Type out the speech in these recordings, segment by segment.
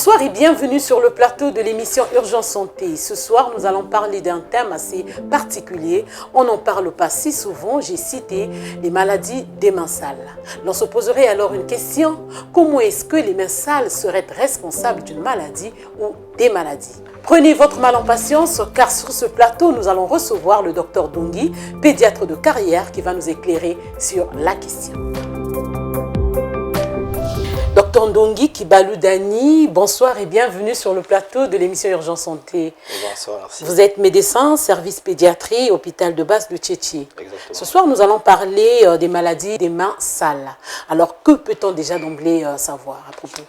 Bonsoir et bienvenue sur le plateau de l'émission Urgence Santé. Ce soir, nous allons parler d'un thème assez particulier. On n'en parle pas si souvent, j'ai cité les maladies des mains sales. L'on se poserait alors une question, comment est-ce que les mains sales seraient responsables d'une maladie ou des maladies? Prenez votre mal en patience car sur ce plateau, nous allons recevoir le docteur Dongui, pédiatre de carrière qui va nous éclairer sur la question. Docteur Ndongi Kibalou Dani, bonsoir et bienvenue sur le plateau de l'émission Urgence Santé. Bonsoir, merci. Vous êtes médecin, service pédiatrie, hôpital de base de Tchétché. Exactement. Ce soir, nous allons parler des maladies des mains sales. Alors, que peut-on déjà d'emblée savoir à propos?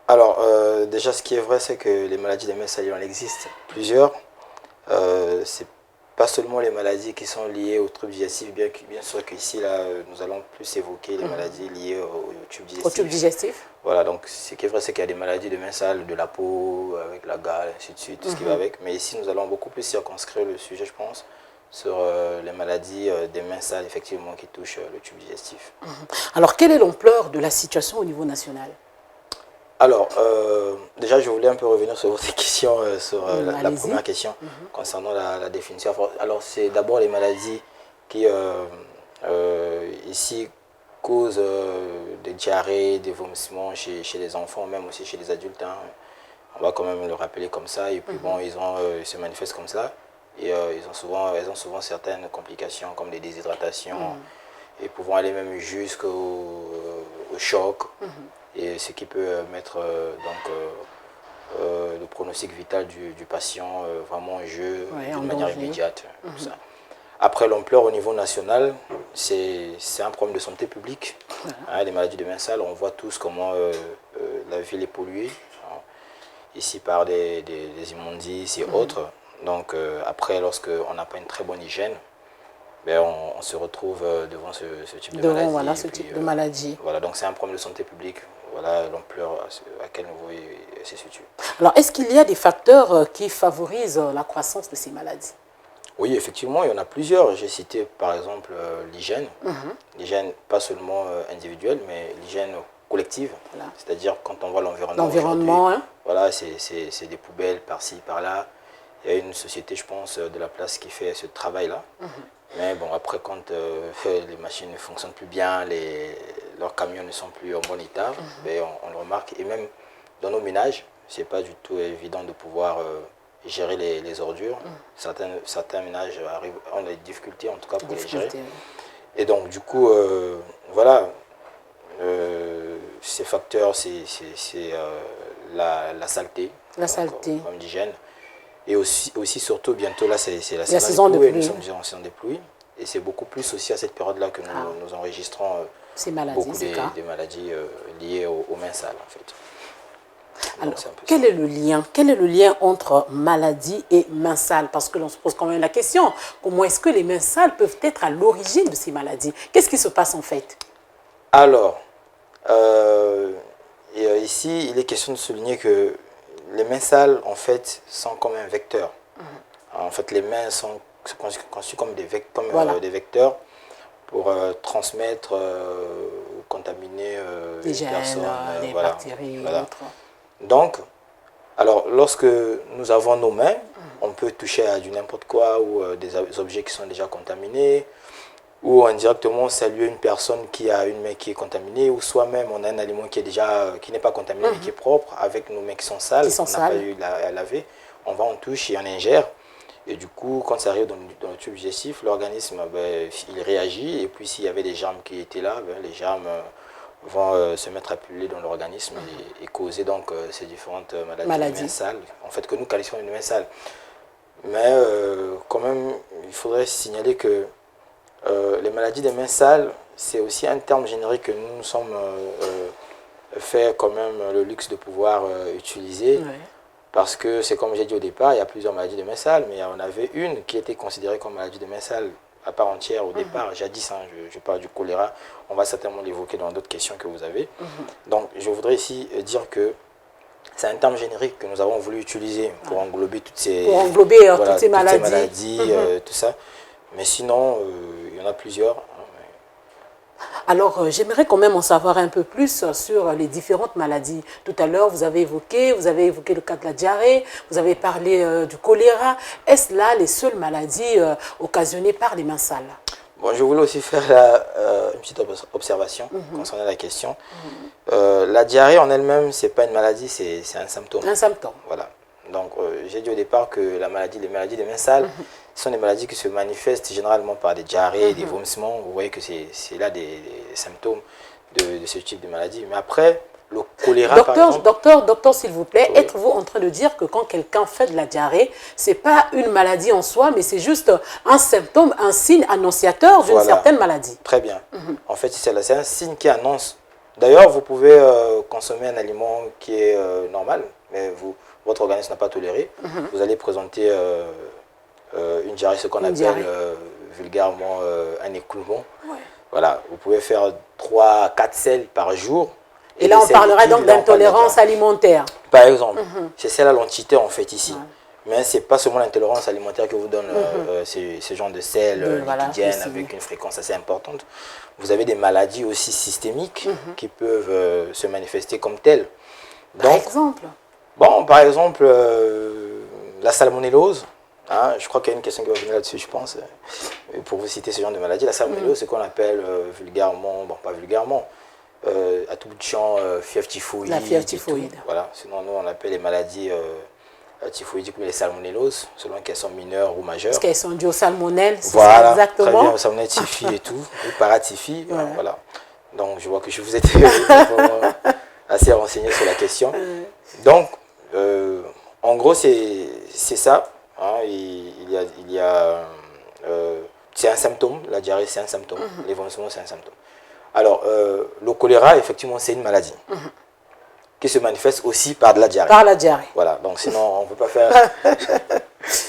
Alors, déjà, ce qui est vrai, c'est que les maladies des mains sales, il en existe plusieurs. C'est pas seulement les maladies qui sont liées aux tubes digestifs, bien sûr qu'ici, là, nous allons plus évoquer les maladies liées au tube digestif. Au tube digestif. Voilà, donc ce qui est vrai, c'est qu'il y a des maladies de mains sales, de la peau, avec la gale, ainsi de suite, tout ce qui va avec. Mais ici, nous allons beaucoup plus circonscrire le sujet, je pense, sur les maladies des mains sales, effectivement, qui touchent le tube digestif. Alors, quelle est l'ampleur de la situation au niveau national? Alors, déjà, je voulais un peu revenir sur votre question, sur la première question concernant la définition. Alors, c'est d'abord les maladies qui, ici, causent des diarrhées, des vomissements chez les enfants, même aussi chez les adultes. Hein. On va quand même le rappeler comme ça. Et puis, bon, ils se manifestent comme ça. Et elles ont souvent certaines complications, comme des déshydratations, et pouvant aller même jusqu'au choc. Et ce qui peut mettre le pronostic vital du patient vraiment en jeu d'une manière immédiate. Ça. Après, l'ampleur au niveau national, c'est un problème de santé publique. Hein, les maladies de mains sales, on voit tous comment la ville est polluée, hein, ici par des immondices et autres. Donc après, lorsqu'on n'a pas une très bonne hygiène, ben on se retrouve devant ce type de maladie. Voilà, ce type de maladie. Voilà, donc c'est un problème de santé publique. Voilà l'ampleur à quel niveau il se situe. Alors, est-ce qu'il y a des facteurs qui favorisent la croissance de ces maladies? Oui, effectivement, il y en a plusieurs. J'ai cité par exemple l'hygiène. L'hygiène pas seulement individuelle, mais l'hygiène collective. Voilà. C'est-à-dire quand on voit l'environnement. L'environnement, hein? Voilà, c'est des poubelles par-ci, par-là. Il y a une société, je pense, de la place qui fait ce travail-là. Mais bon, après, quand les machines ne fonctionnent plus bien, leurs camions ne sont plus en bon état, ben, on le remarque. Et même dans nos ménages, ce n'est pas du tout évident de pouvoir gérer les ordures. Certains ménages ont des difficultés, en tout cas, pour les gérer. Et donc, du coup, voilà, ces facteurs, c'est la saleté. La saleté. Comme d'hygiène. Et aussi, surtout, bientôt, là, c'est la saison de pluie. Nous sommes en saison des pluies. Et c'est beaucoup plus aussi à cette période-là que nous enregistrons beaucoup des maladies liées aux mains sales, en fait. Alors, quel est le lien entre maladie et mains sales? Parce que l'on se pose quand même la question, comment est-ce que les mains sales peuvent être à l'origine de ces maladies? Qu'est-ce qui se passe en fait? Alors, ici, il est question de souligner que les mains sales, en fait, sont comme un vecteur. En fait, les mains sont conçues comme des vecteurs pour transmettre ou contaminer les gènes, personnes, les bactéries, autres. Donc, alors, lorsque nous avons nos mains, on peut toucher à du n'importe quoi ou des objets qui sont déjà contaminés, ou indirectement saluer une personne qui a une main qui est contaminée, ou soi-même on a un aliment qui n'est pas contaminé mais qui est propre, avec nos mains qui sont sales, on n'a pas eu à laver, on va en touche et on ingère. Et du coup, quand ça arrive dans le tube digestif, l'organisme il réagit, et puis s'il y avait des germes qui étaient là, les germes vont se mettre à pulluler dans l'organisme et causer donc ces différentes maladies de mains sales, en fait que nous qualifions de mains sales. Mais quand même, il faudrait signaler que les maladies des mains sales, c'est aussi un terme générique que nous nous sommes fait quand même le luxe de pouvoir utiliser. Parce que c'est comme j'ai dit au départ, il y a plusieurs maladies de mains sales, mais on avait une qui était considérée comme maladie de mains sales à part entière au départ. Jadis, hein, je parle du choléra, on va certainement l'évoquer dans d'autres questions que vous avez. Donc je voudrais ici dire que c'est un terme générique que nous avons voulu utiliser pour englober toutes ces maladies, tout ça. Mais sinon, il y en a plusieurs. Alors, j'aimerais quand même en savoir un peu plus sur les différentes maladies. Tout à l'heure, vous avez évoqué le cas de la diarrhée, vous avez parlé du choléra. Est-ce là les seules maladies occasionnées par les mains sales? Bon, je voulais aussi faire une petite observation concernant la question. La diarrhée en elle-même, ce n'est pas une maladie, c'est un symptôme. Un symptôme. Voilà. Donc, j'ai dit au départ que les maladies des mains sales sont des maladies qui se manifestent généralement par des diarrhées, des vomissements. Vous voyez que c'est là des symptômes de ce type de maladie. Mais après, le choléra, par exemple... Docteur, s'il vous plaît, êtes-vous en train de dire que quand quelqu'un fait de la diarrhée, ce n'est pas une maladie en soi, mais c'est juste un symptôme, un signe annonciateur d'une certaine maladie? Très bien. En fait, c'est un signe qui annonce. D'ailleurs, vous pouvez consommer un aliment qui est normal, mais votre organisme n'a pas toléré. Vous allez présenter une diarrhée, ce qu'on appelle vulgairement un écoulement. Ouais. Voilà, vous pouvez faire 3 à 4 selles par jour. Et là, on parlerait donc d'intolérance alimentaire. Par exemple, c'est celle-là l'entité en fait ici. Mais ce n'est pas seulement l'intolérance alimentaire qui vous donne ce genre de sels liquidiennes avec une fréquence assez importante. Vous avez des maladies aussi systémiques qui peuvent se manifester comme telles. Donc, par exemple par exemple, la salmonellose. Hein, je crois qu'il y a une question qui va venir là-dessus, je pense, pour vous citer ce genre de maladie. La salmonellose, c'est ce qu'on appelle vulgairement, pas vulgairement, à tout bout de champ, fièvre typhoïde. La fièvre typhoïde. Voilà, sinon nous on appelle les maladies typhoïdiques ou les salmonelloses, selon qu'elles sont mineures ou majeures. Est-ce qu'elles sont dues aux salmonelles? Voilà, exactement. Très bien, aux salmonelles typhi et tout, ou paratyphi, voilà. Donc je vois que je vous ai assez renseigné sur la question. Donc, en gros, c'est ça. Hein, c'est un symptôme, la diarrhée c'est un symptôme, les vomissements c'est un symptôme. Alors, le choléra, effectivement, c'est une maladie qui se manifeste aussi par de la diarrhée. Par la diarrhée. Voilà, donc sinon, on ne peut pas faire...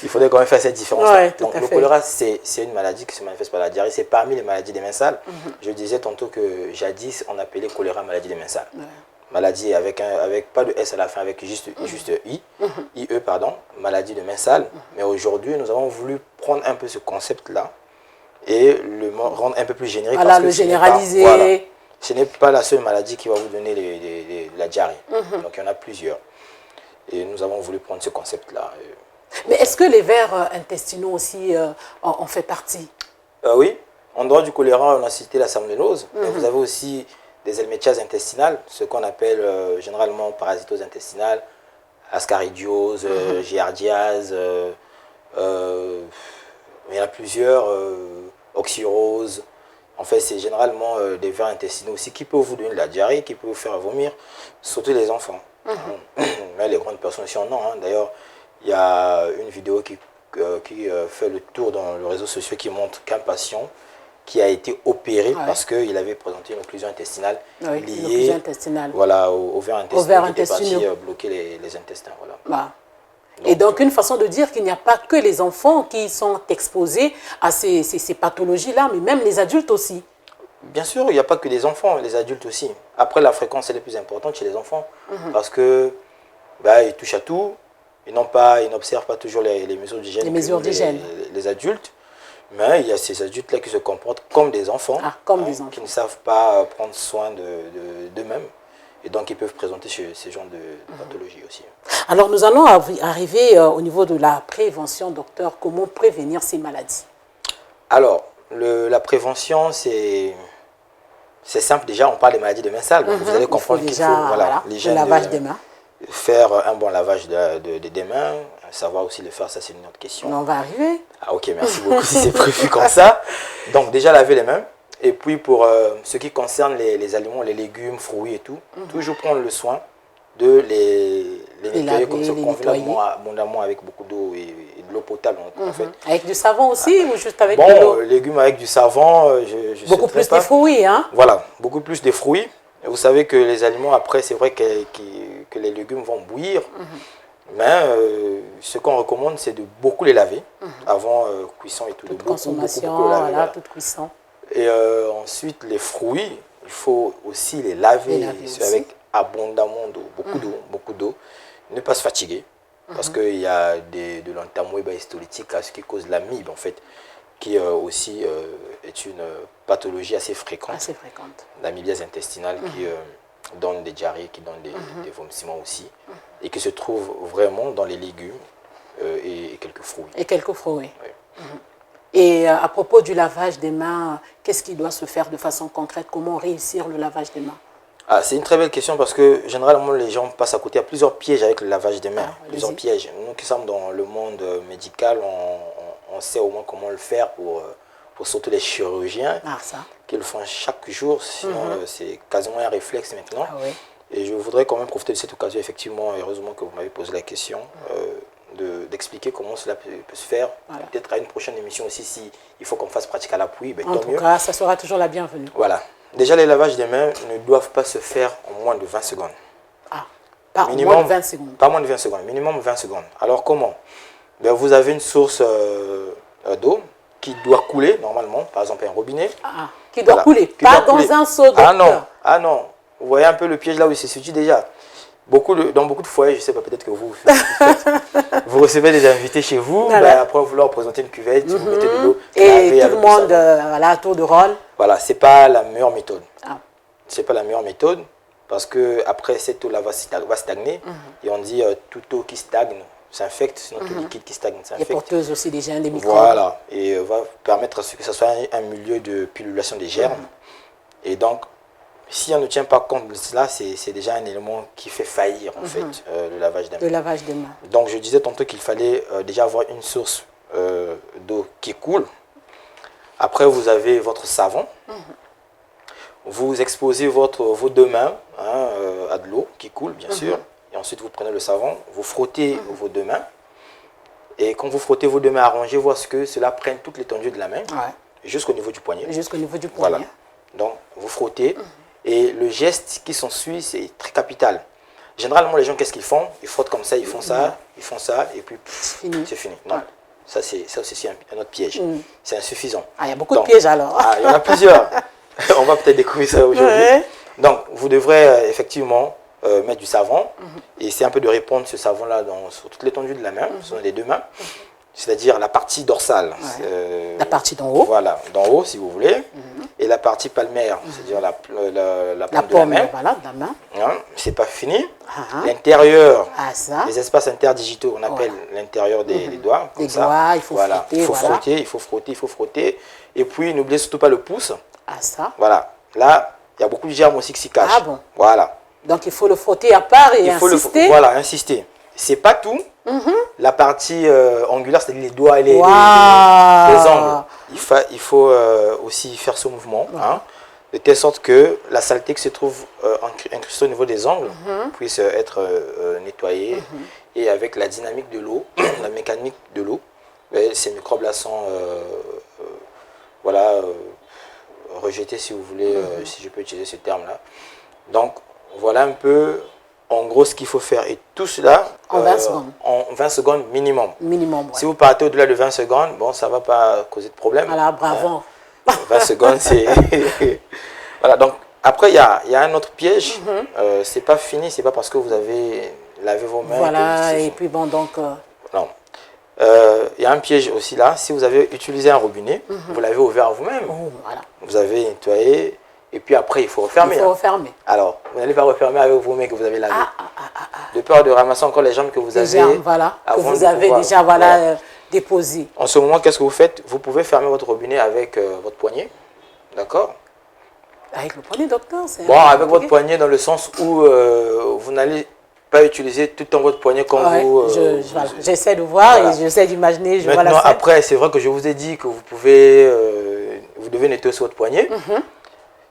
Il faudrait quand même faire cette différence. Ouais, donc, le choléra, c'est une maladie qui se manifeste par la diarrhée. C'est parmi les maladies des mains sales. Je disais tantôt que jadis, on appelait choléra maladie des mains sales. Maladie avec pas de S à la fin, avec juste IE, pardon, maladie de mains sales. Mais aujourd'hui, nous avons voulu prendre un peu ce concept-là et le rendre un peu plus générique. Voilà, le généraliser. Ce n'est pas la seule maladie qui va vous donner la diarrhée. Donc, il y en a plusieurs. Et nous avons voulu prendre ce concept-là. Mais est-ce que les vers intestinaux aussi en fait partie? Oui. En dehors du choléra, on a cité la salmonellose. Mais vous avez aussi des helminthiases intestinales, ce qu'on appelle généralement parasitose intestinale, ascaridiose, giardiase, il y en a plusieurs, oxyrose. En fait, c'est généralement des vers intestinaux aussi qui peuvent vous donner de la diarrhée, qui peuvent vous faire vomir, surtout les enfants. Mais les grandes personnes aussi en ont. Hein. D'ailleurs, il y a une vidéo qui fait le tour dans les réseaux sociaux qui montre qu'un patient qui a été opéré parce qu'il avait présenté une occlusion intestinale liée voilà, aux vers intestinaux qui étaient partis bloquer les intestins. Voilà. Et donc, une façon de dire qu'il n'y a pas que les enfants qui sont exposés à ces pathologies-là, mais même les adultes aussi. Bien sûr, il n'y a pas que les enfants, les adultes aussi. Après, la fréquence est la plus importante chez les enfants parce que ils touchent à tout, ils n'observent pas toujours les mesures d'hygiène les adultes. Mais il y a ces adultes-là qui se comportent comme des enfants, qui ne savent pas prendre soin d'eux-mêmes. Et donc, ils peuvent présenter ces genres de pathologies aussi. Alors, nous allons arriver au niveau de la prévention, docteur. Comment prévenir ces maladies? Alors, la prévention, c'est simple. Déjà, on parle des maladies de mains sales. Vous allez comprendre qu'il faut le lavage des mains. Faire un bon lavage des mains, savoir aussi le faire, ça c'est une autre question. On va arriver. Ah ok, merci beaucoup si c'est prévu comme ça. Donc déjà laver les mains. Et puis pour ce qui concerne les aliments, les légumes, fruits et tout, toujours prendre le soin de les nettoyer comme ça, abondamment avec beaucoup d'eau et de l'eau potable en fait. Avec du savon aussi ou juste avec de l'eau? Légumes avec du savon, beaucoup plus des fruits, hein? Voilà, beaucoup plus des fruits. Et vous savez que les aliments, après, c'est vrai que les légumes vont bouillir. Mais ce qu'on recommande, c'est de beaucoup les laver avant cuisson et tout. Toute consommation, laver, toute cuisson. Et ensuite, les fruits, il faut aussi les laver avec abondamment d'eau, beaucoup d'eau. Ne pas se fatiguer, parce qu'il y a de l'entamoeba histolytique, ce qui cause l'amibe, en fait. qui aussi est une pathologie assez fréquente. Assez fréquente. L'amybiase intestinale qui donne des diarrhées, qui donne des vomissements aussi, et qui se trouve vraiment dans les légumes et quelques fruits. Et quelques fruits. Oui. Et à propos du lavage des mains, qu'est-ce qui doit se faire de façon concrète? Comment réussir le lavage des mains? Ah, c'est une très belle question parce que généralement les gens passent à côté. Il y a plusieurs pièges avec le lavage des mains. Plusieurs pièges. Nous qui sommes dans le monde médical, on sait au moins comment le faire pour surtout les chirurgiens qui le font chaque jour. Sinon, c'est quasiment un réflexe maintenant. Ah, oui. Et je voudrais quand même profiter de cette occasion, effectivement, heureusement que vous m'avez posé la question, d'expliquer comment cela peut se faire. Voilà. Peut-être à une prochaine émission aussi, si il faut qu'on fasse pratique à l'appui, ben, en tout cas, ça sera toujours la bienvenue. Voilà. Déjà, les lavages des mains ne doivent pas se faire en moins de 20 secondes. Ah, pas moins de 20 secondes. Pas moins de 20 secondes, minimum 20 secondes. Alors comment? Ben, vous avez une source d'eau qui doit couler normalement, par exemple un robinet. Ah, qui doit couler, pas dans un seau d'eau. Ah non, vous voyez un peu le piège là où il se situe déjà. Dans beaucoup de foyers, je ne sais pas, peut-être que vous recevez des invités chez vous, ben, après vous leur présentez une cuvette, vous mettez de l'eau. Et tout le monde à tour de rôle. Voilà, ce n'est pas la meilleure méthode. Ce n'est pas la meilleure méthode parce que après cette eau-là va stagner et on dit toute eau qui stagne s'infecte, sinon tout liquide qui stagne s'infecte. Et porteuse aussi des germes, des microbes. Voilà, et va permettre à ce que ce soit un milieu de pullulation des germes. Et donc, si on ne tient pas compte de cela, c'est déjà un élément qui fait faillir en fait le lavage des mains. Le lavage des mains. Donc je disais tantôt qu'il fallait déjà avoir une source d'eau qui coule. Après vous avez votre savon. Vous exposez vos deux mains à de l'eau qui coule bien sûr. Et ensuite vous prenez le savon, vous frottez vos deux mains. Et quand vous frottez vos deux mains, arrangez-vous à ce que cela prenne toute l'étendue de la main jusqu'au niveau du poignet. Jusqu'au niveau du poignet. Voilà. Donc vous frottez. Et le geste qui s'ensuit, c'est très capital. Généralement, les gens, qu'est-ce qu'ils font? Ils frottent comme ça, ils font ça, et puis c'est fini. Non, ça aussi, c'est un autre piège. C'est insuffisant. Ah, il y a beaucoup de pièges alors. Ah, il y en a plusieurs. On va peut-être découvrir ça aujourd'hui. Donc, vous devrez effectivement mettre du savon. Et c'est un peu de répandre ce savon-là sur toute l'étendue de la main, sur les deux mains. C'est-à-dire la partie dorsale. La partie d'en haut. Voilà, d'en haut si vous voulez. Et la partie palmaire, c'est-à-dire la paume de la main. Voilà, de la main. C'est pas fini. L'intérieur, les espaces interdigitaux, on appelle l'intérieur des doigts. Comme ça. Doigts, il faut frotter. Il faut frotter. Et puis, n'oubliez surtout pas le pouce. Ah, ça. Voilà. Là, il y a beaucoup de germes aussi qui s'y cachent. Ah bon. Voilà. Donc, il faut le frotter à part et insister. Voilà, insister. C'est pas tout. La partie angulaire, c'est-à-dire les doigts et les ongles. Il faut aussi faire ce mouvement, de telle sorte que la saleté qui se trouve incrustée au niveau des ongles puisse être nettoyée. Et avec la dynamique de l'eau, la mécanique de l'eau, ces microbes-là sont rejetés, si vous voulez, si je peux utiliser ce terme-là. Donc, voilà un peu... En gros, ce qu'il faut faire, et tout cela en 20 secondes. En 20 secondes minimum. Minimum, Si vous partez au-delà de 20 secondes, bon, ça ne va pas causer de problème. Voilà, bravo. 20 secondes, c'est... Voilà, donc après, il y a un autre piège. C'est pas fini, c'est pas parce que vous avez lavé vos mains. Voilà, et puis bon, donc... Non. Il y a un piège aussi là. Si vous avez utilisé un robinet, vous l'avez ouvert vous-même. Voilà. Vous avez nettoyé. Et puis après, il faut refermer. Il faut refermer. Alors, vous n'allez pas refermer avec vos mains que vous avez lavées. De peur de ramasser encore les jambes que vous avez. Voilà, que vous avez déjà déposées. En ce moment, qu'est-ce que vous faites? Vous pouvez fermer votre robinet avec votre poignet. D'accord? Avec le poignet, docteur? Bon, avec votre poignet dans le sens où vous n'allez pas utiliser tout le temps votre poignet comme vous... J'essaie de voir et j'essaie d'imaginer. Maintenant, après, c'est vrai que je vous ai dit que vous pouvez... vous devez nettoyer sur votre poignet.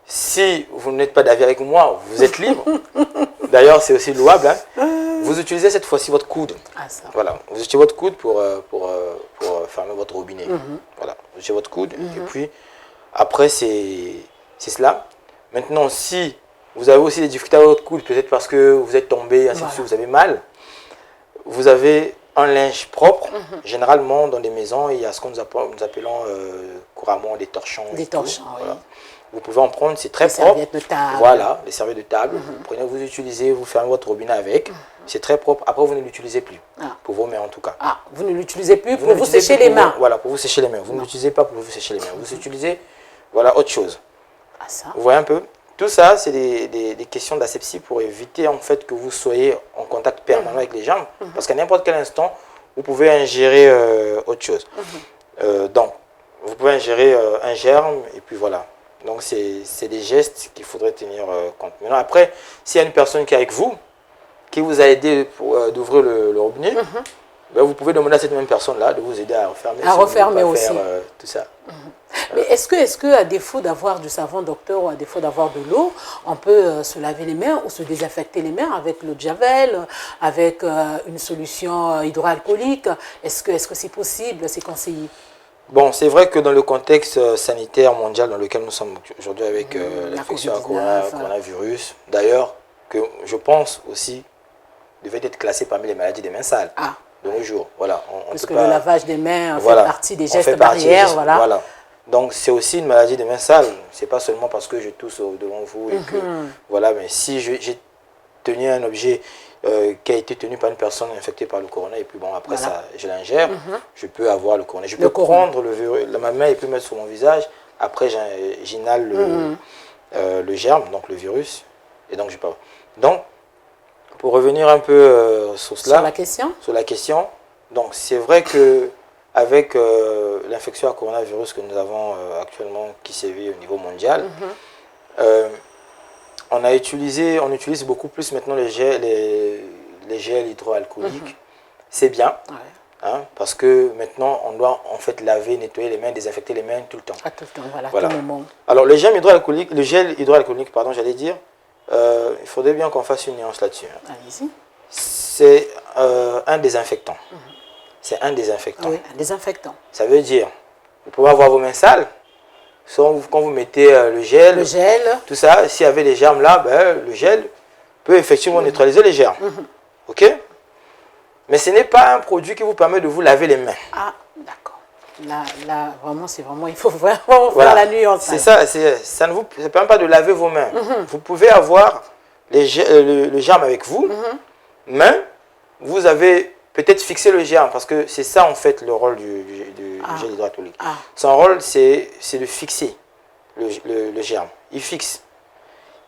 Si vous n'êtes pas d'avis avec moi, vous êtes libre. D'ailleurs, c'est aussi louable. Vous utilisez cette fois-ci votre coude. Voilà, vous utilisez votre coude pour fermer votre robinet. Voilà, vous utilisez votre coude. Et puis, après, c'est cela. Maintenant, si vous avez aussi des difficultés avec votre coude, peut-être parce que vous êtes tombé, ainsi de suite, vous avez mal, vous avez un linge propre. Généralement, dans des maisons, il y a ce que nous appelons couramment des torchons. Des torchons, oui. Voilà. Vous pouvez en prendre, c'est très les propre. Serviettes de table. Voilà, les serviettes de table. Vous prenez, vous utilisez, vous fermez votre robinet avec. C'est très propre. Après, vous ne l'utilisez plus. Pour vos mains, en tout cas. Ah, vous ne l'utilisez plus pour vous sécher les mains. Voilà, pour vous sécher les mains. Vous ne l'utilisez pas pour vous sécher les mains. Vous utilisez, voilà, autre chose. Ah, ça. Vous voyez un peu? Tout ça, c'est des questions d'asepsie pour éviter en fait que vous soyez en contact permanent avec les germes. Parce qu'à n'importe quel instant, vous pouvez ingérer autre chose. Donc, vous pouvez ingérer un germe et puis voilà. Donc, c'est des gestes qu'il faudrait tenir compte. Maintenant, après, s'il y a une personne qui est avec vous, qui vous a aidé d'ouvrir le robinet, ben, vous pouvez demander à cette même personne-là de vous aider à refermer. À refermer aussi. Faire, tout ça. Mais est-ce que à défaut d'avoir du savon docteur ou à défaut d'avoir de l'eau, on peut se laver les mains ou se désinfecter les mains avec l'eau de javel, avec une solution hydroalcoolique? Est-ce que c'est possible, c'est conseillé? Bon, c'est vrai que dans le contexte sanitaire mondial dans lequel nous sommes aujourd'hui avec l'infection à coronavirus, d'ailleurs, que je pense aussi devait être classé parmi les maladies des mains sales de nos jours. Voilà, parce que le lavage des mains fait partie des gestes barrières. Voilà. Donc, c'est aussi une maladie des mains sales. Ce n'est pas seulement parce que je tousse devant vous et que... Voilà, mais si j'ai tenu un objet qui a été tenu par une personne infectée par le corona et puis bon, après ça, je l'ingère, je peux avoir le corona. Je peux prendre ma main et puis mettre sur mon visage. Après, j'inhale le germe, donc le virus. Et donc, je peux... Donc, pour revenir un peu sur cela... Sur la question. Donc, c'est vrai que avec l'infection à coronavirus que nous avons actuellement qui sévit au niveau mondial, on utilise beaucoup plus maintenant les gels hydroalcooliques. C'est bien, parce que maintenant on doit en fait laver, nettoyer les mains, désinfecter les mains tout le temps. À tout le temps, voilà. Tout le moment. Alors le gel hydroalcoolique, pardon, j'allais dire, il faudrait bien qu'on fasse une nuance là-dessus. Allez-y. C'est un désinfectant. C'est un désinfectant. Oui, un désinfectant. Ça veut dire, vous pouvez avoir vos mains sales, quand vous mettez le gel, tout ça, s'il y avait des germes là, ben, le gel peut effectivement neutraliser les germes. OK? Mais ce n'est pas un produit qui vous permet de vous laver les mains. Ah, d'accord. Là, vraiment, il faut vraiment faire la nuance. C'est ça, ça ne vous permet pas de laver vos mains. Vous pouvez avoir le germe avec vous, mais vous avez peut-être fixer le germe, parce que c'est ça en fait le rôle du gel hydroalcoolique. Son rôle, c'est de fixer le germe. Il fixe.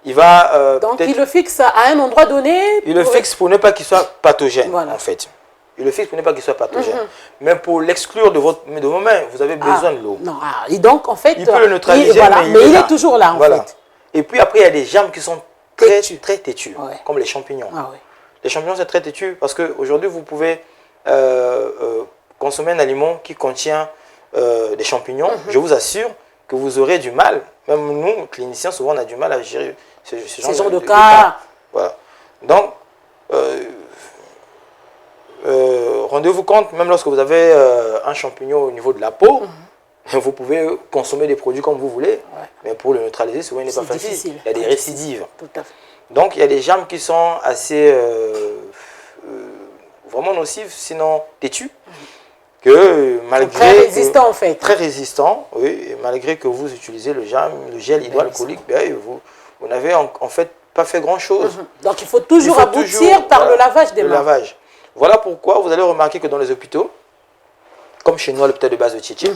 Il va... donc il le fixe à un endroit donné. Il le fixe pour ne pas qu'il soit pathogène, en fait. Il le fixe pour ne pas qu'il soit pathogène. Mais pour l'exclure de vos mains, vous avez besoin de l'eau. Et donc en fait... Il peut le neutraliser, mais il est toujours là en fait. Et puis après, il y a des germes qui sont très têtus, comme les champignons. Les champignons, c'est très têtu parce qu'aujourd'hui, vous pouvez consommer un aliment qui contient des champignons. Je vous assure que vous aurez du mal. Même nous, cliniciens, souvent, on a du mal à gérer ce genre de cas. Voilà. Donc, rendez-vous compte, même lorsque vous avez un champignon au niveau de la peau, vous pouvez consommer des produits comme vous voulez. Mais pour le neutraliser, souvent, il n'est pas facile. Il y a des récidives. Tout à fait. Donc, il y a des germes qui sont assez vraiment nocifs, sinon têtus, que malgré... Très résistants, en fait. Très résistants, oui, et malgré que vous utilisez le gel hydroalcoolique, vous n'avez en fait pas fait grand-chose. Donc, il faut toujours aboutir par le lavage des mains. Voilà pourquoi vous allez remarquer que dans les hôpitaux, comme chez nous à l'hôpital de base de Tchétché,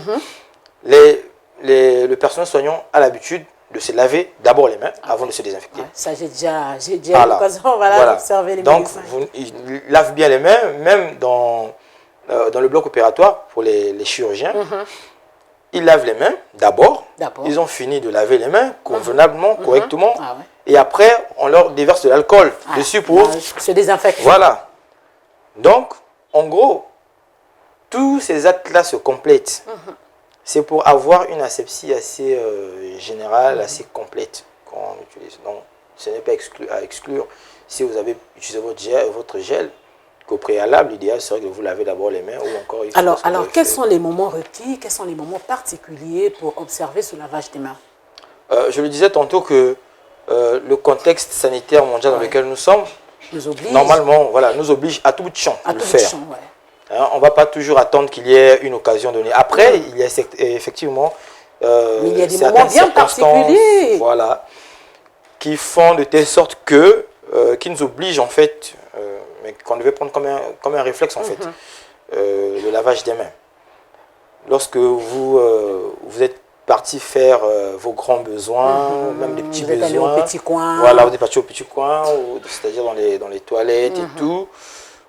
le personnel soignant a l'habitude de se laver d'abord les mains avant de se désinfecter. Ça, j'ai déjà eu l'occasion d'observer les médecins. Donc, ils lavent bien les mains, même dans le bloc opératoire pour les chirurgiens. Ils lavent les mains d'abord. Ils ont fini de laver les mains convenablement, correctement. Et après, on leur déverse de l'alcool dessus pour se désinfecter. Voilà. Donc, en gros, tous ces actes-là se complètent. C'est pour avoir une asepsie assez générale, assez complète qu'on utilise. Donc, ce n'est pas à exclure. Si vous avez utilisé votre gel, qu'au préalable, l'idéal serait de vous laver d'abord les mains ou encore... Alors quels sont les moments requis, quels sont les moments particuliers pour observer ce lavage des mains? Je le disais tantôt que le contexte sanitaire mondial dans lequel nous sommes, nous oblige. Normalement, voilà, nous oblige à tout bout de champ de le faire. Hein, on ne va pas toujours attendre qu'il y ait une occasion donnée. Après, il y a effectivement mais il y a des moments bien particuliers. Voilà, qui font de telle sorte que, qui nous obligent en fait, mais qu'on devait prendre comme un réflexe en fait, le lavage des mains. Lorsque vous êtes parti faire vos grands besoins, même des petits vous êtes besoins. allé au petit coin. Voilà, vous êtes parti au petit coin, c'est-à-dire dans les toilettes et tout.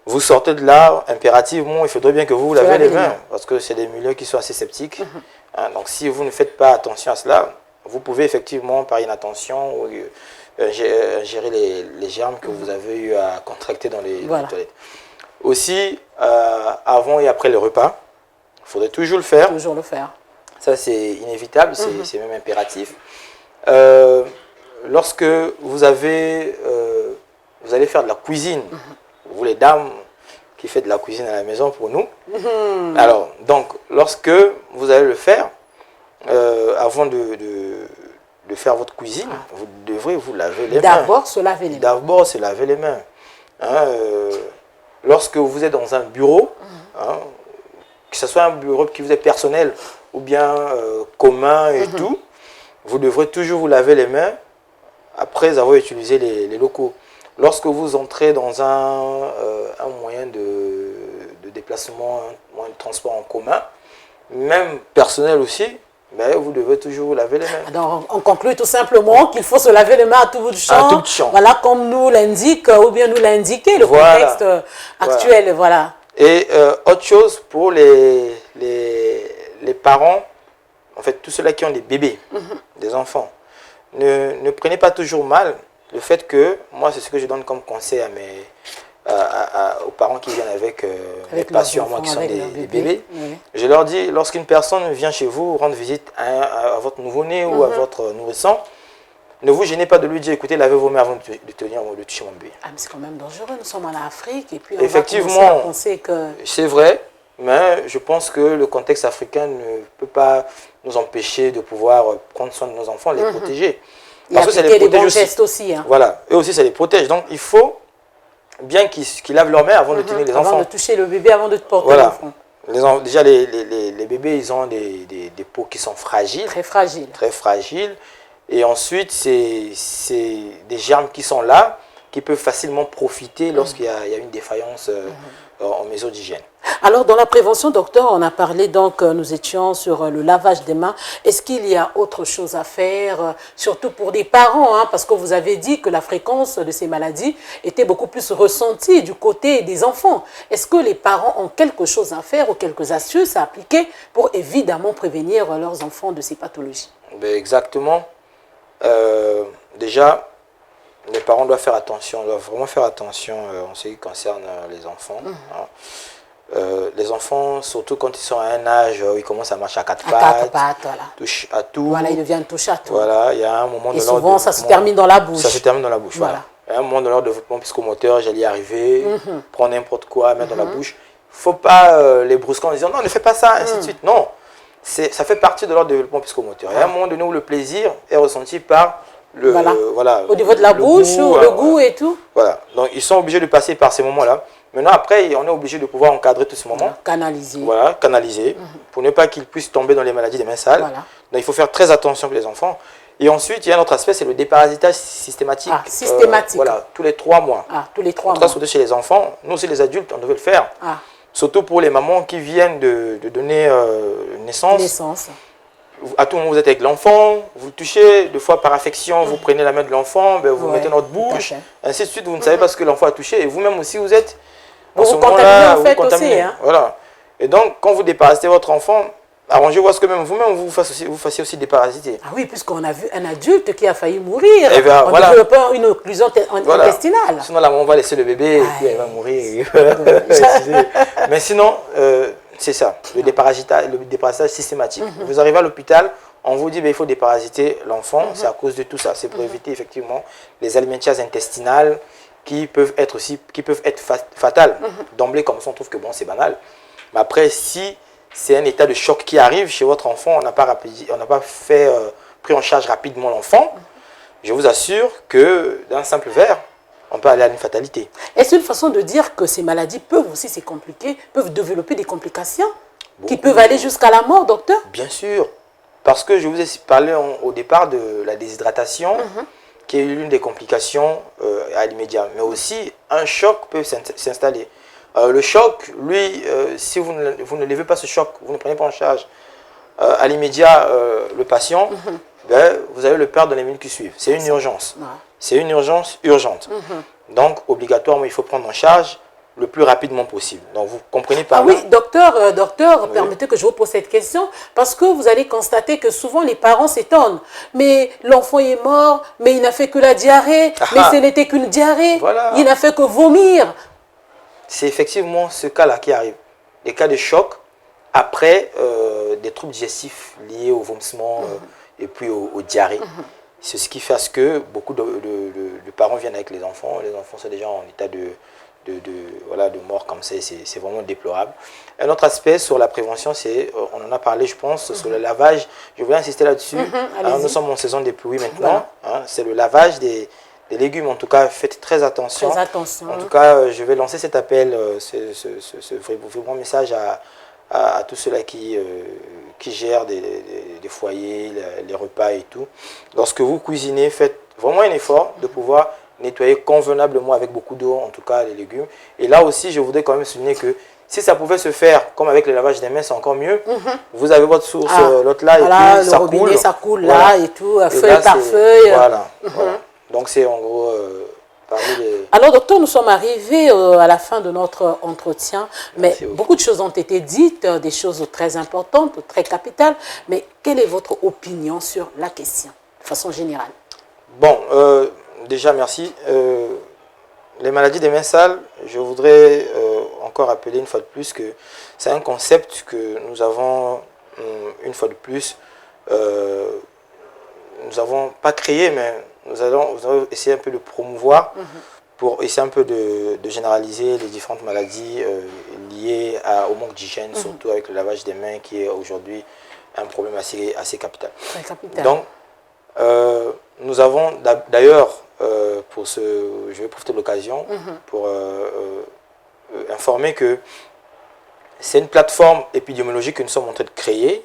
Vous sortez de là, impérativement, il faudrait bien que vous lavez les mains, parce que c'est des milieux qui sont assez sceptiques. Hein, donc si vous ne faites pas attention à cela, vous pouvez effectivement, par inattention, gérer les germes que vous avez eu à contracter dans les toilettes. Aussi, avant et après le repas, il faudrait toujours le faire. Toujours le faire. Ça, c'est inévitable, c'est même impératif. Lorsque vous allez faire de la cuisine, vous les dames qui faites de la cuisine à la maison pour nous, alors, donc, lorsque vous allez le faire, avant de faire votre cuisine, vous devrez vous laver les mains. D'abord se laver les mains. D'abord se laver les mains. Hein, lorsque vous êtes dans un bureau, hein, que ce soit un bureau qui vous est personnel ou bien commun et tout, vous devrez toujours vous laver les mains après avoir utilisé les locaux. Lorsque vous entrez dans un moyen de déplacement, un moyen de transport en commun, même personnel aussi, mais vous devez toujours vous laver les mains. Alors, on conclut tout simplement qu'il faut se laver les mains à tout bout de champ. Voilà, comme nous l'indique, ou bien nous l'indiquait le contexte actuel. Voilà. Et autre chose pour les parents, en fait, tous ceux-là qui ont des bébés, des enfants, ne prenez pas toujours mal le fait que, moi, c'est ce que je donne comme conseil aux parents qui viennent avec les patients, moi, qui sont des bébés. Je leur dis, lorsqu'une personne vient chez vous, rendre visite à votre nouveau-né ou à votre nourrisson, ne vous gênez pas de lui dire, écoutez, lavez vos mains avant de toucher mon bébé. Ah, mais c'est quand même dangereux, nous sommes en Afrique et puis on effectivement, va penser que... c'est vrai, mais je pense que le contexte africain ne peut pas nous empêcher de pouvoir prendre soin de nos enfants, les protéger. Parce que ça les protège aussi. Hein. Voilà, eux aussi ça les protège. Donc il faut bien qu'ils lavent leurs mains avant de tenir les enfants. Avant de toucher le bébé, avant de te porter l'enfant. Déjà les bébés, ils ont des peaux qui sont fragiles. Très fragiles. Très fragiles. Et ensuite, c'est des germes qui sont là, qui peuvent facilement profiter lorsqu'il y a une défaillance en mesure d'hygiène. Alors, dans la prévention, docteur, on a parlé, donc, nous étions sur le lavage des mains. Est-ce qu'il y a autre chose à faire, surtout pour des parents, hein, parce que vous avez dit que la fréquence de ces maladies était beaucoup plus ressentie du côté des enfants. Est-ce que les parents ont quelque chose à faire ou quelques astuces à appliquer pour évidemment prévenir leurs enfants de ces pathologies? Ben exactement. Déjà, les parents doivent faire attention, doivent vraiment faire attention en ce qui concerne les enfants. Hein. Les enfants, surtout quand ils sont à un âge où ils commencent à marcher à quatre pattes, voilà. Touchent à tout. Voilà, ils deviennent touche à tout. Voilà, il y a un moment de leur souvent, ça se termine dans la bouche. Ça se termine dans la bouche, voilà. Il y a un moment de leur développement psychomoteur, j'allais y arriver, prendre n'importe quoi, mettre dans la bouche. Il ne faut pas les brusquer en disant non, ne fais pas ça, ainsi de suite. Non, ça fait partie de leur développement psychomoteur. Il y a un moment donné où le plaisir est ressenti par au niveau de la bouche, le goût et tout. Voilà, donc ils sont obligés de passer par ces moments-là. Maintenant, après, on est obligé de pouvoir encadrer tous ces moments. Canaliser. Voilà, canaliser, pour ne pas qu'ils puissent tomber dans les maladies des mains sales. Voilà. Donc il faut faire très attention pour les enfants. Et ensuite, il y a un autre aspect, c'est le déparasitage systématique. Ah, systématique. Voilà, tous les 3 mois. Ah, tous les 3 mois. Surtout chez les enfants. Nous aussi, les adultes, on devait le faire. Ah. Surtout pour les mamans qui viennent de donner naissance. À tout moment, vous êtes avec l'enfant, vous le touchez, deux fois par affection, vous prenez la main de l'enfant, ben, vous mettez dans votre bouche, ainsi de suite, vous ne savez pas ce que l'enfant a touché. Et vous-même aussi, vous êtes en ce moment-là, vous contaminez. Aussi, hein. Voilà. Et donc, quand vous déparasitez votre enfant, arrangez-vous à ce que même vous-même, vous fassiez aussi déparasiter. Ah oui, puisqu'on a vu un adulte qui a failli mourir en voilà. développant une occlusion intestinale. Sinon, là, on va laisser le bébé et puis elle va mourir. Mais sinon... c'est ça, le déparasitage systématique. Vous arrivez à l'hôpital, on vous dit qu'il faut déparasiter l'enfant, c'est à cause de tout ça. C'est pour éviter effectivement les alimentiases intestinales qui peuvent être fatales. D'emblée, comme ça, on trouve que bon, c'est banal. Mais après, si c'est un état de choc qui arrive chez votre enfant, on n'a pas pris en charge rapidement l'enfant, je vous assure que d'un simple verre, on peut aller à une fatalité. Est-ce une façon de dire que ces maladies peuvent aussi se compliquer, peuvent développer des complications qui peuvent aller jusqu'à la mort, docteur? Bien sûr, parce que je vous ai parlé au départ de la déshydratation, qui est l'une des complications à l'immédiat. Mais aussi, un choc peut s'installer. Le choc, lui, si vous ne levez pas ce choc, vous ne prenez pas en charge à l'immédiat le patient, ben, vous allez le perdre dans les minutes qui suivent. C'est une urgence. C'est une urgence urgente. Donc, obligatoirement, il faut prendre en charge le plus rapidement possible. Donc, vous comprenez par là. Oui, docteur, permettez que je vous pose cette question, parce que vous allez constater que souvent les parents s'étonnent. Mais l'enfant est mort, mais il n'a fait que la diarrhée, mais ce n'était qu'une diarrhée, voilà. Il n'a fait que vomir. C'est effectivement ce cas-là qui arrive. Des cas de choc après des troubles digestifs liés au vomissement et puis aux diarrhées. C'est ce qui fait à ce que beaucoup de parents viennent avec les enfants sont déjà en état de mort comme ça, c'est vraiment déplorable. Un autre aspect sur la prévention, c'est, on en a parlé je pense, sur le lavage, je voulais insister là-dessus. Nous sommes en saison des pluies maintenant, c'est le lavage des légumes, en tout cas faites très attention. En tout cas, je vais lancer cet appel, ce vraiment message à tous ceux-là qui gèrent des foyers, les repas et tout. Lorsque vous cuisinez, faites vraiment un effort de pouvoir nettoyer convenablement avec beaucoup d'eau, en tout cas les légumes. Et là aussi, je voudrais quand même souligner que si ça pouvait se faire comme avec le lavage des mains, c'est encore mieux. Vous avez votre source, l'autre là, et puis ça coule. Ça coule là et tout, feuille par feuille. Voilà. Donc c'est en gros parmi les... Alors docteur, nous sommes arrivés à la fin de notre entretien, mais beaucoup de choses ont été dites, des choses très importantes, très capitales. Mais quelle est votre opinion sur la question, de façon générale? Bon, déjà merci. Les maladies des mains sales, je voudrais encore rappeler une fois de plus que c'est un concept que nous avons, une fois de plus, nous n'avons pas créé, mais nous allons essayer un peu de promouvoir pour essayer un peu de généraliser les différentes maladies liées au manque d'hygiène, surtout avec le lavage des mains qui est aujourd'hui un problème assez capital. Très capital. Donc, nous avons d'ailleurs, je vais profiter de l'occasion pour informer que c'est une plateforme épidémiologique que nous sommes en train de créer,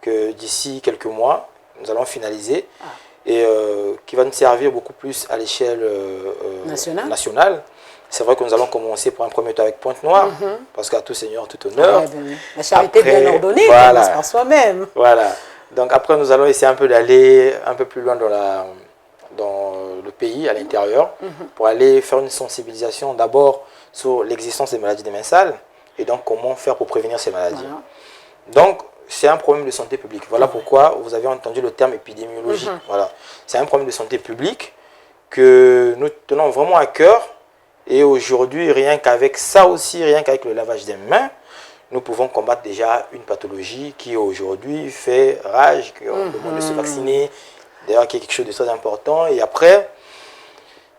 que d'ici quelques mois, nous allons finaliser, et qui va nous servir beaucoup plus à l'échelle nationale. C'est vrai que nous allons commencer pour un premier temps avec Pointe-Noire, parce qu'à tout seigneur, tout honneur. La charité bien ordonnée, voilà, commence par soi-même. Voilà. Donc après, nous allons essayer un peu d'aller un peu plus loin dans le pays, à l'intérieur, pour aller faire une sensibilisation d'abord sur l'existence des maladies des mains sales, et donc comment faire pour prévenir ces maladies. Donc, c'est un problème de santé publique. Voilà pourquoi vous avez entendu le terme épidémiologique. Voilà. C'est un problème de santé publique que nous tenons vraiment à cœur. Et aujourd'hui, rien qu'avec ça aussi, rien qu'avec le lavage des mains, nous pouvons combattre déjà une pathologie qui aujourd'hui fait rage, qu'on demande de se vacciner, d'ailleurs qui est quelque chose de très important. Et après,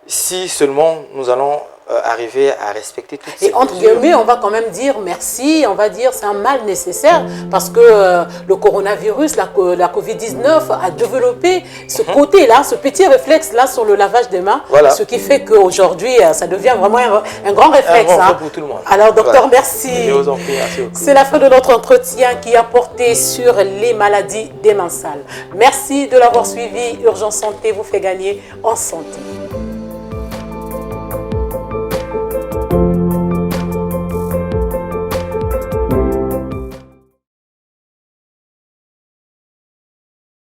si seulement nous allons arriver à respecter toutes ces mesures. Et entre guillemets, on va quand même dire merci, on va dire c'est un mal nécessaire parce que le coronavirus, la Covid-19 a développé ce côté-là, ce petit réflexe-là sur le lavage des mains, ce qui fait qu'aujourd'hui, ça devient vraiment un grand réflexe. Pour tout le monde. Alors docteur, merci. Je vous en prie, merci beaucoup. C'est la fin de notre entretien qui a porté sur les maladies des mains sales. Merci de l'avoir suivi. Urgence Santé vous fait gagner en santé.